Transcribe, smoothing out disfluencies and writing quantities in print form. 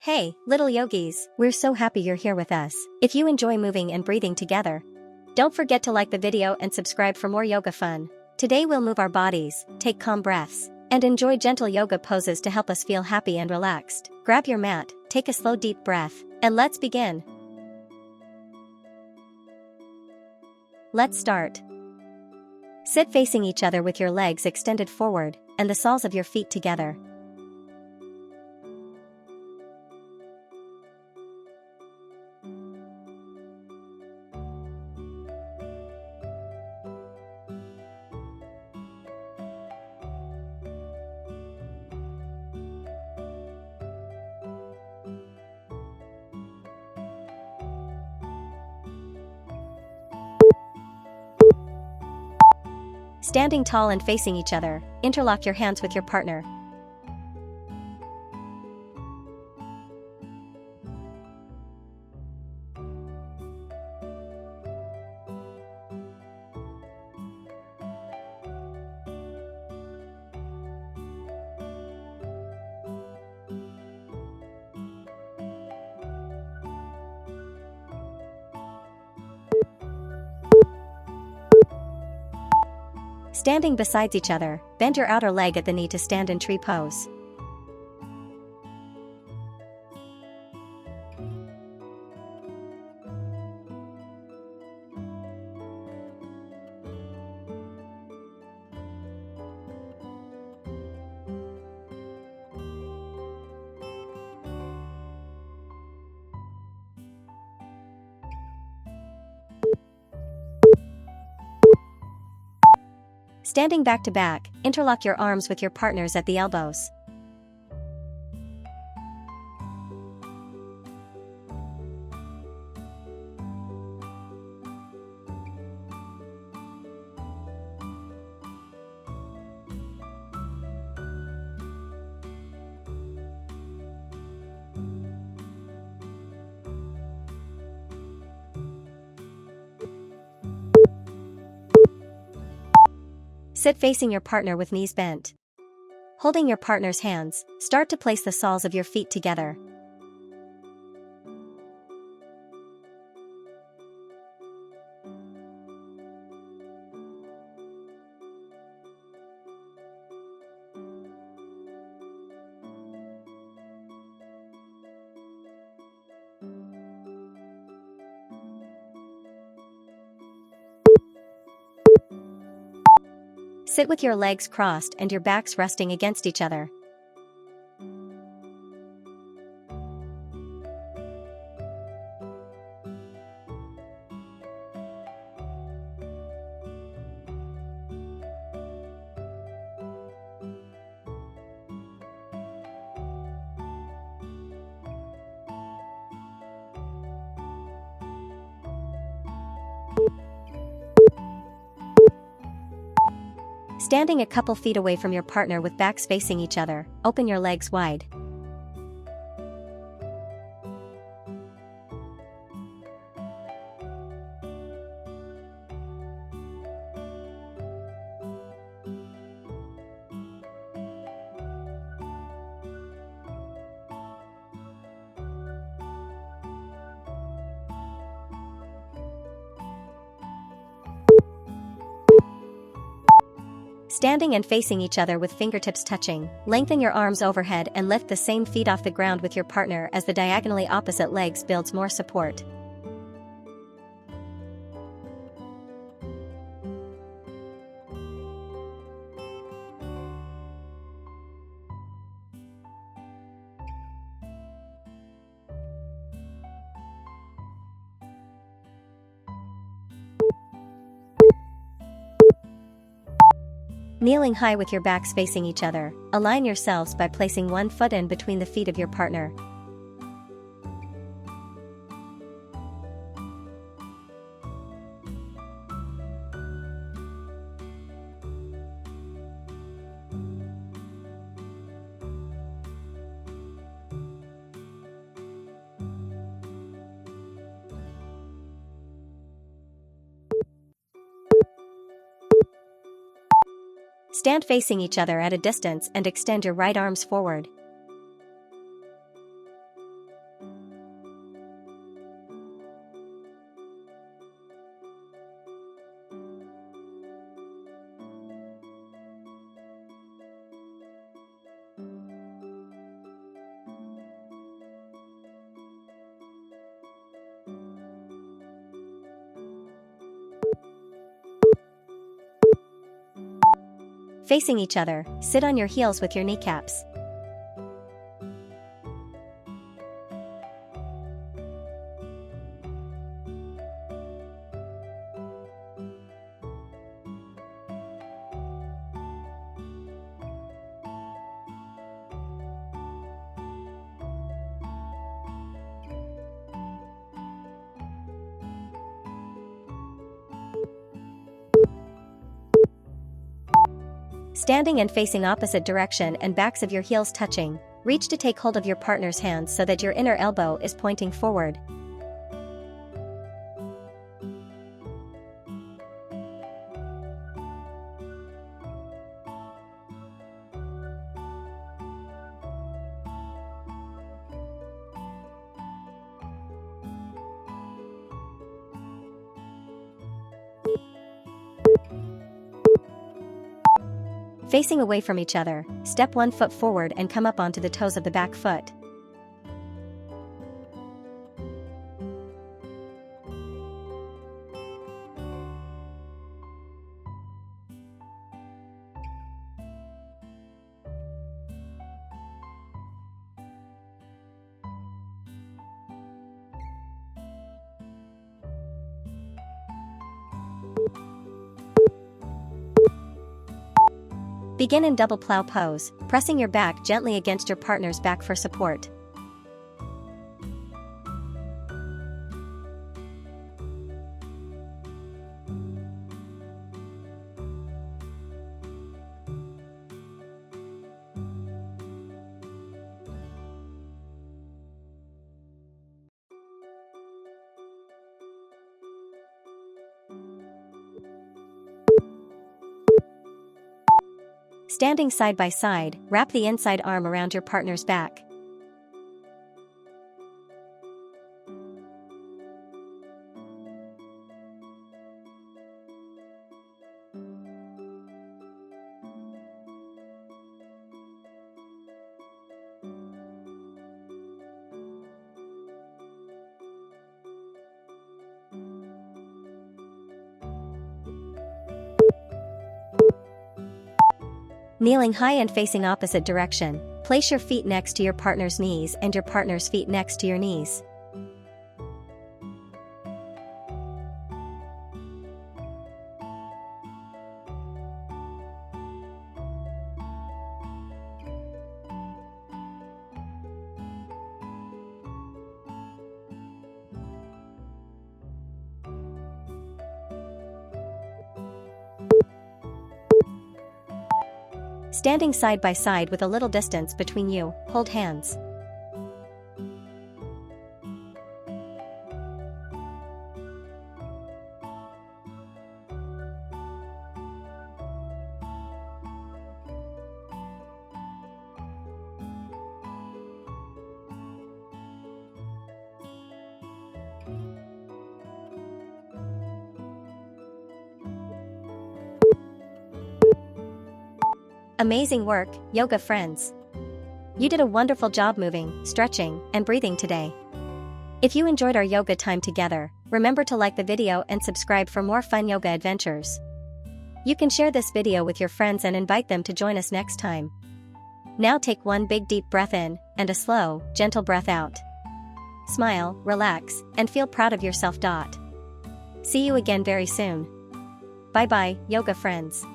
Hey, little yogis, we're so happy you're here with us. If you enjoy moving and breathing together, don't forget to like the video and subscribe for more yoga fun. Today we'll move our bodies, take calm breaths, and enjoy gentle yoga poses to help us feel happy and relaxed. Grab your mat, take a slow deep breath, and let's begin. Let's start. Sit facing each other with your legs extended forward and the soles of your feet together. Standing tall and facing each other, interlock your hands with your partner. Standing beside each other, bend your outer leg at the knee to stand in tree pose. Standing back to back, interlock your arms with your partners at the elbows. Sit facing your partner with knees bent. Holding your partner's hands, start to place the soles of your feet together. Sit with your legs crossed and your backs resting against each other. Standing a couple feet away from your partner with backs facing each other, open your legs wide. Standing and facing each other with fingertips touching, lengthen your arms overhead and lift the same feet off the ground with your partner as the diagonally opposite legs builds more support. Kneeling high with your backs facing each other, align yourselves by placing one foot in between the feet of your partner. Stand facing each other at a distance and extend your right arms forward. Facing each other, sit on your heels with your kneecaps. Standing and facing opposite direction and backs of your heels touching, reach to take hold of your partner's hands so that your inner elbow is pointing forward. Facing away from each other, step one foot forward and come up onto the toes of the back foot. Begin in double plow pose, pressing your back gently against your partner's back for support. Standing side by side, wrap the inside arm around your partner's back. Kneeling high and facing opposite direction, place your feet next to your partner's knees and your partner's feet next to your knees. Standing side by side with a little distance between you, hold hands. Amazing work, yoga friends! You did a wonderful job moving, stretching, and breathing today. If you enjoyed our yoga time together, remember to like the video and subscribe for more fun yoga adventures. You can share this video with your friends and invite them to join us next time. Now take one big deep breath in, and a slow, gentle breath out. Smile, relax, and feel proud of yourself. See you again very soon. Bye bye, yoga friends.